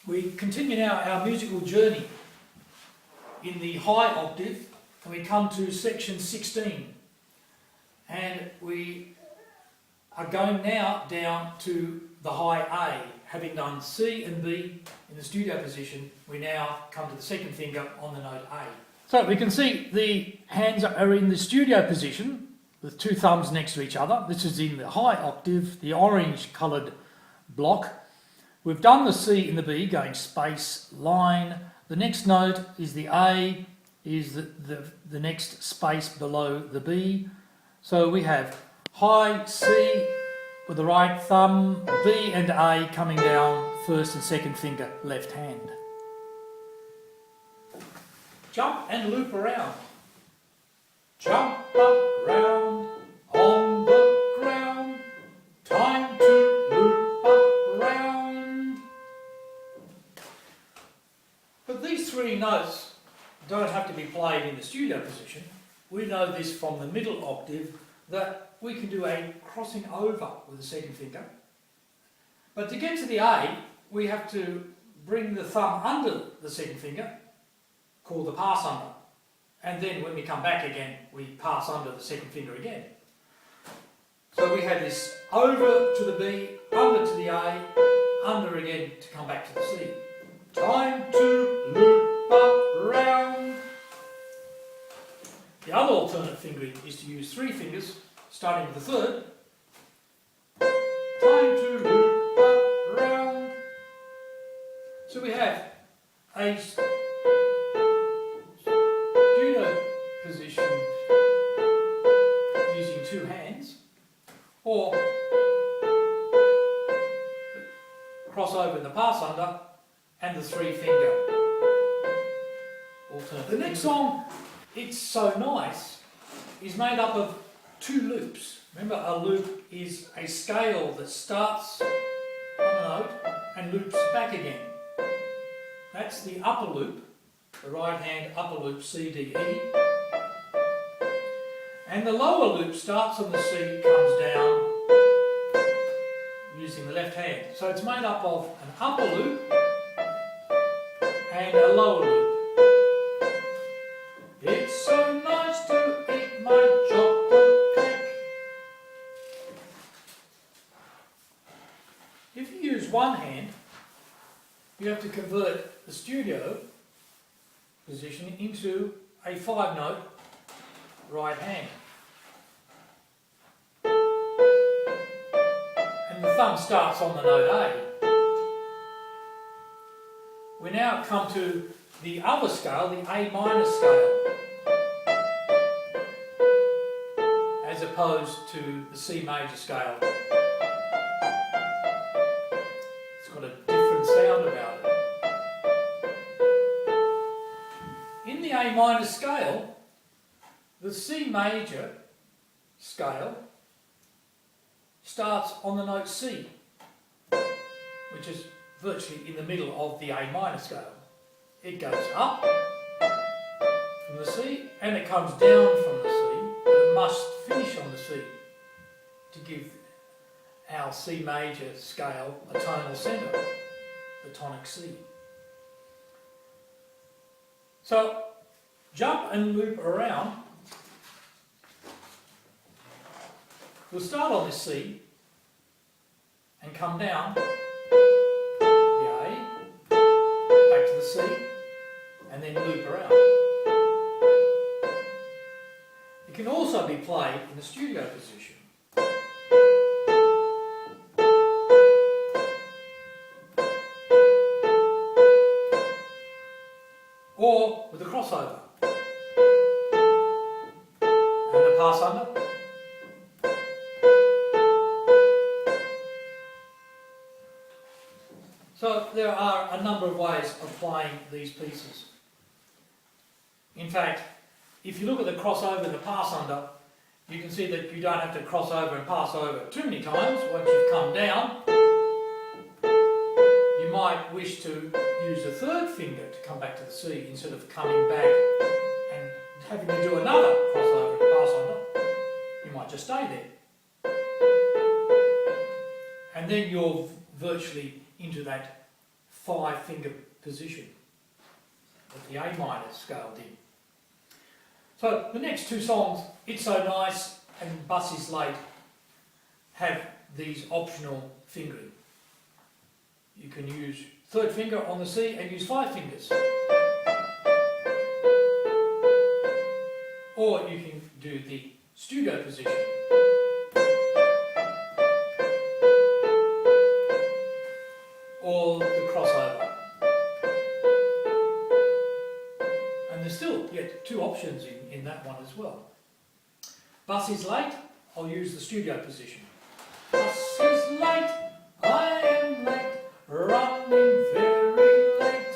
We continue now our musical journey in the high octave, and we come to section 16. And we are going now down to the high A. Having done C and B in the studio position, we now come to the second finger on the note A. So we can see the hands are in the studio position with two thumbs next to each other. This is in the high octave, the orange coloured block. We've done the C and the B going space, line. The next note is the A, is the next space below the B. So we have high C with the right thumb, B and A coming down first and second finger, left hand. Jump and loop around. Jump up, round, on the ground. Time to loop up, round. But these three notes don't have to be played in the studio position. We know this from the middle octave that we can do a crossing over with the second finger. But to get to the A, we have to bring the thumb under the second finger, called the pass under. And then when we come back again, we pass under the second finger again. So we have this over to the B, under to the A, under again to come back to the C. Time to loop up, round. The other alternate fingering is to use three fingers, starting with the third. Time to loop up, round. So we have a studio position using two hands, or cross over the pass under and the three finger alternate. The next song, It's So Nice, is made up of two loops. Remember, a loop is a scale that starts on a note and loops back again. That's the upper loop, the right hand upper loop, C, D, E. And the lower loop starts on the C, comes down using the left hand. So it's made up of an upper loop and a lower loop. It's so nice to eat my chocolate cake. If you use one hand, you have to convert the studio position into a 5-note right hand. And the thumb starts on the note A. We now come to the other scale, the A minor scale, as opposed to the C major scale. It's got a different sound about it. In the A minor scale, the C major scale starts on the note C, which is virtually in the middle of the A minor scale. It goes up from the C and it comes down from the C, but it must finish on the C to give our C major scale a tonal centre, the tonic C. So, jump and loop around. We'll start on this C and come down the A, back to the C, and then loop around. It can also be played in the studio position. Or with a crossover. And a pass under. So there are a number of ways of playing these pieces. In fact, if you look at the crossover and the pass under, you can see that you don't have to cross over and pass over too many times. Once you've come down, you might wish to use the third finger to come back to the C instead of coming back and having to do another crossover and pass under. You might just stay there. And then you're virtually into that 5-finger position that the A minor scale did. So the next two songs, It's So Nice and Bus Is Late, have these optional fingering. You can use third finger on the C and use 5 fingers. Or you can do the studio position. Or the crossover. And there's still yet 2 options in that one as well. Bus is late, I'll use the studio position. Bus is late, I am late, running very late.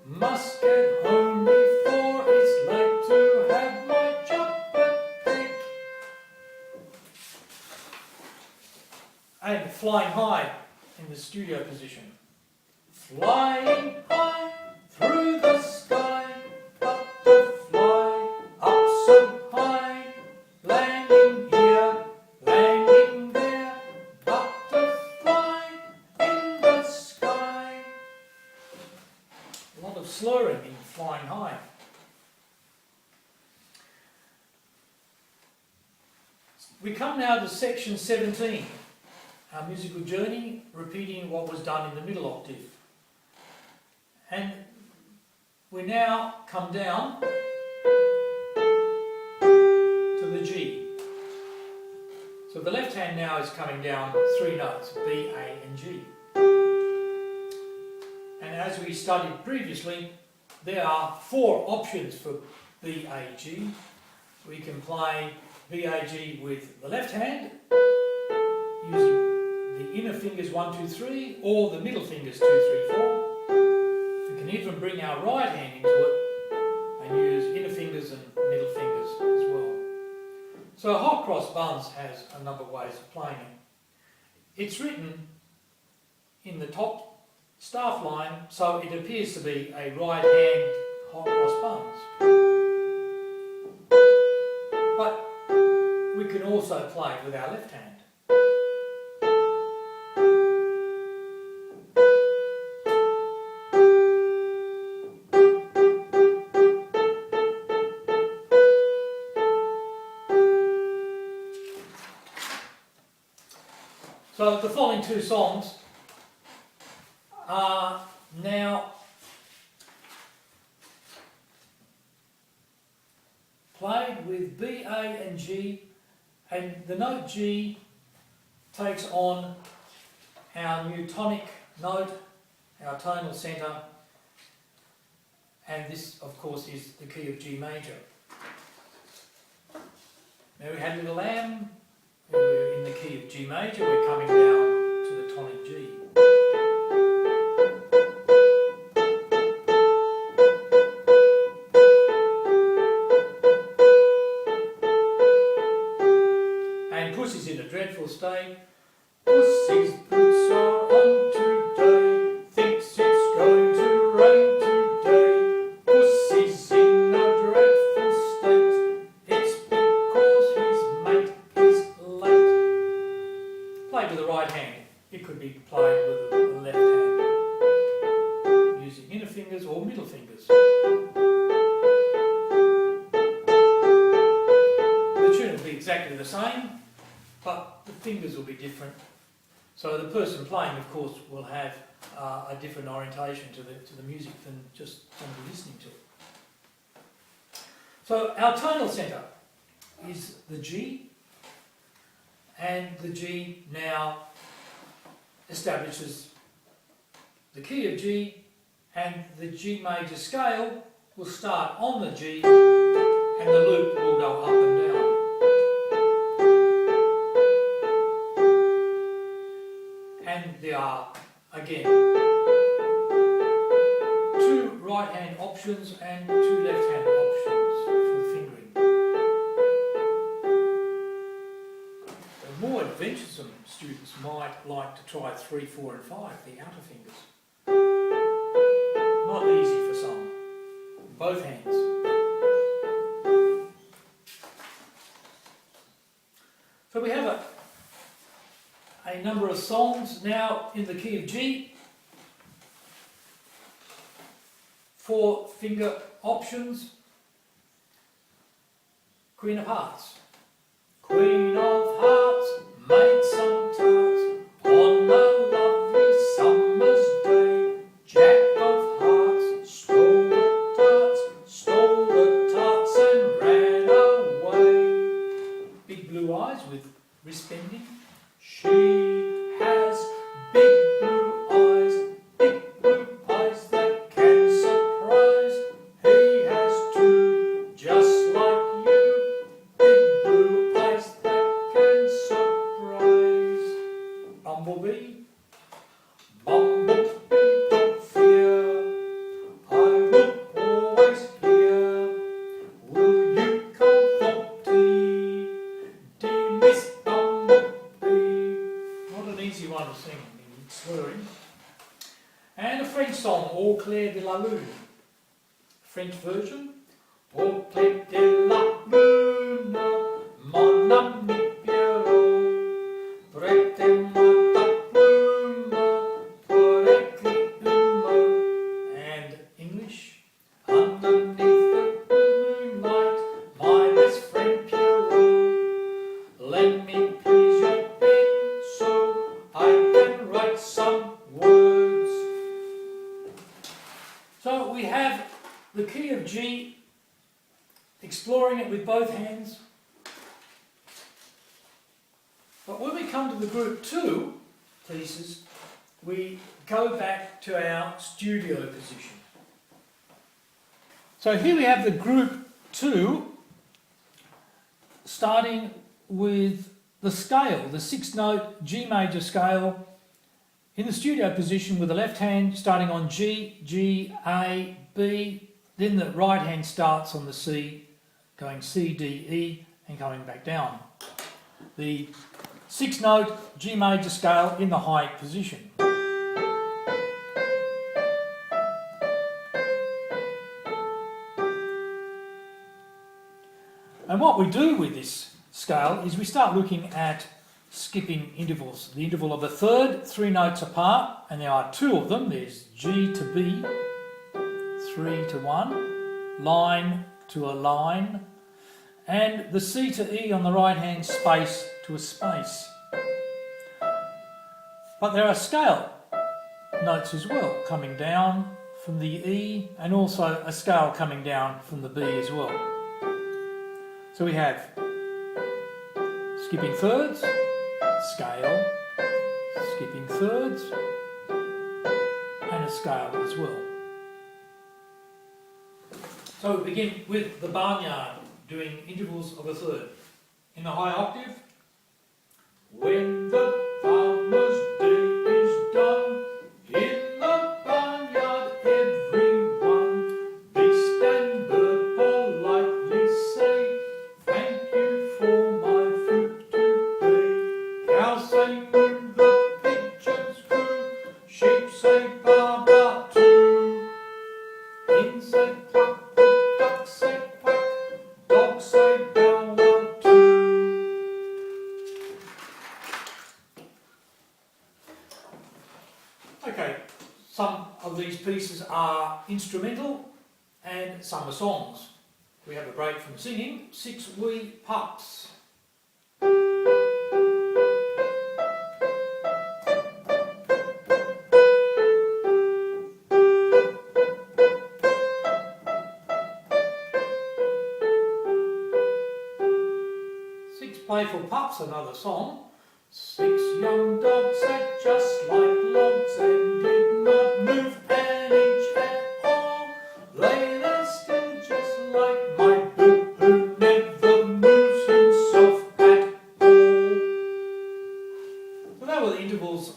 Must get home before it's late to have my chocolate cake. And flying high in the studio position. Flying high through the sky, butterfly up so high, landing here, landing there, butterfly in the sky. A lot of slurring in flying high. We come now to section 17. Our musical journey, repeating what was done in the middle octave. And we now come down to the G. So the left hand now is coming down 3 notes, B, A and G. And as we studied previously, there are 4 options for B, A, G. We can play B, A, G with the left hand, using the inner fingers 1, 2, 3, or the middle fingers 2, 3, 4. We can even bring our right hand into it and use inner fingers and middle fingers as well. So hot cross buns has a number of ways of playing it. It's written in the top staff line, so it appears to be a right hand hot cross buns. But we can also play with our left hand. So the following 2 songs are now played with B, A and G, and the note G takes on our new tonic note, our tonal centre, and this of course is the key of G major. Mary Had a Little Lamb, we're in the key of G major, we're coming down to the tonic G. And Pussy's in a dreadful state. Pussy's boots are on today, thinks it's going to rain today. Pussy's in a dreadful state, it's because his mate is late. Played with the right hand. It could be played with the left hand, using inner fingers or middle fingers. The tune will be exactly the same, but the fingers will be different. So the person playing, of course, will have a different orientation to the music than just somebody listening to it. So our tonal centre is the G, and the G now establishes the key of G, and the G major scale will start on the G, and the loop will go up and down. And there are, again, 2 right hand options and 2 left hand options for the fingering. The more adventuresome students might like to try 3, 4 and 5, the outer fingers. Not easy for some. Both hands. So we have a number of songs now in the key of G, 4 finger options. Queen of Hearts. Queen of Hearts made some tarts on a lovely summer's day. Jack of Hearts stole the tarts and ran away. Big blue eyes with wrist bending. She has big blue eyes that can surprise. He has two, just like you, big blue eyes that can surprise. Bumblebee, Bumblebee, don't fear, I will always hear. Will you come for tea, dear Miss Bumblebee? Not an easy one to sing in slurring. And a French song, Au clair de la lune. French version. Au clair de la lune, mon ami Pierrot, prêtez-moi ta plume pour écrire un mot. And English. Underneath the moonlight, my best friend Pierrot, lend me please your pen so I can write some words. So we have the key of G, exploring it with both hands. But when we come to the group 2 pieces, we go back to our studio position. So here we have the group 2, starting with the scale, the 6-note G major scale, in the studio position with the left hand starting on G, G, A, B, then the right hand starts on the C, going C, D, E, and coming back down. The 6-note G major scale in the high position. And what we do with this scale is we start looking at skipping intervals. The interval of a third, 3 notes apart, and there are 2 of them. There's G to B, 3 to 1, line to a line, and the C to E on the right hand, space to a space. But there are scale notes as well, coming down from the E, and also a scale coming down from the B as well. So we have skipping thirds, scale, skipping thirds, and a scale as well. So we begin with the barnyard, doing intervals of a third. In the high octave, when the farmer's day is done, in the barnyard everyone, beast and bird politely say, thank you for my food today. Cows say moo, the pigeons coo, sheep say ba ba too, hens say cluck, ducks say quack, dogs say bow wow too. Okay, some of these pieces are instrumental and some are songs. We have a break from singing. 6 wee pups. Six playful pups, another song. 6 young dogs sat just like logs and did not move an inch at all. Lay there still just like my Boo, who never moves himself at all. So that were the intervals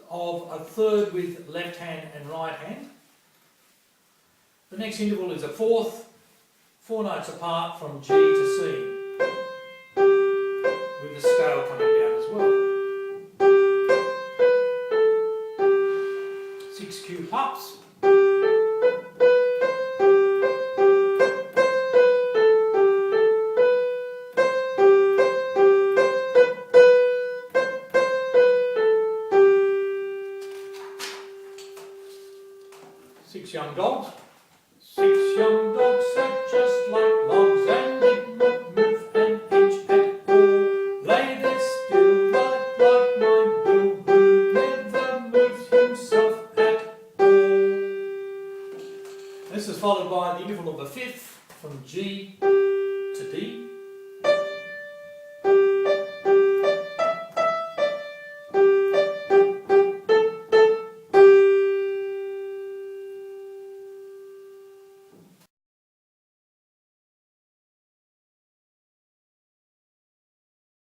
of a third with left hand and right hand. The next interval is a fourth, 4 notes apart from G to C, with the scale coming down as well. 6 cue pups. Six young dogs. young dog sat just like logs and did not move an inch at all. Lay there still like my bill, who never moved himself at all. This is followed by the interval of a fifth from G to D.